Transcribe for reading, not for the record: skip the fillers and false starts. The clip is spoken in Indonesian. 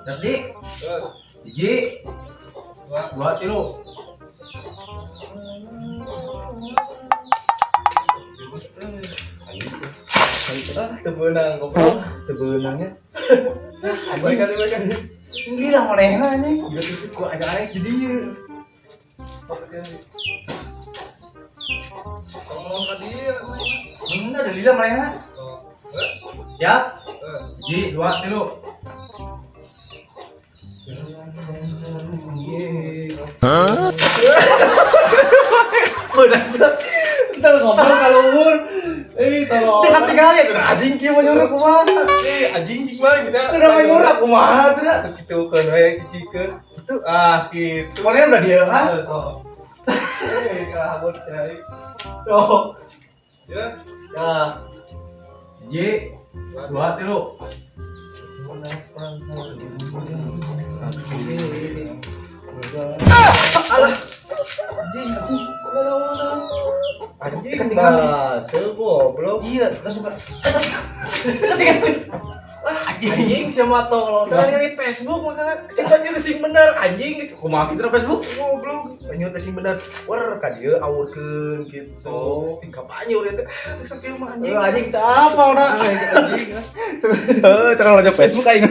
Jadi, hiji, dua, tilu. Tebenang goblok. Tebenangnya. Balikan. Gila manehna anjing. Gila itu gua ada aneh di dieu. Ngomong ka dia. Bener ada lila manehna. Siap? Hiji, dua, tilu. Entar ngobrol ka luhur. Tolong. Tinggal ya tuh anjing kieu mah nyuruh kumaha. Anjing sih bang bisa. Teu da nyuruh kumaha teu da. Gitu kan we kicikeun. Gitu. Gitu. Manehna udah dia ha. Kabur cai. Tuh. Ya. Ya. Hiji, dua, tilu. Alah. Anjing Ketinggalan nih. bahasa goblok. Iya, langsung kan. Anjing sama tolong dari Facebook makanya cepat sing bener anjing Kumaha kitu na Facebook? goblok anjing teh sing bener wer ka dieu awurkeun gitu sing kampanye urang teh teu sakieu mah anjing Anjing teu apa udah. anjing Terang aja Facebook aing.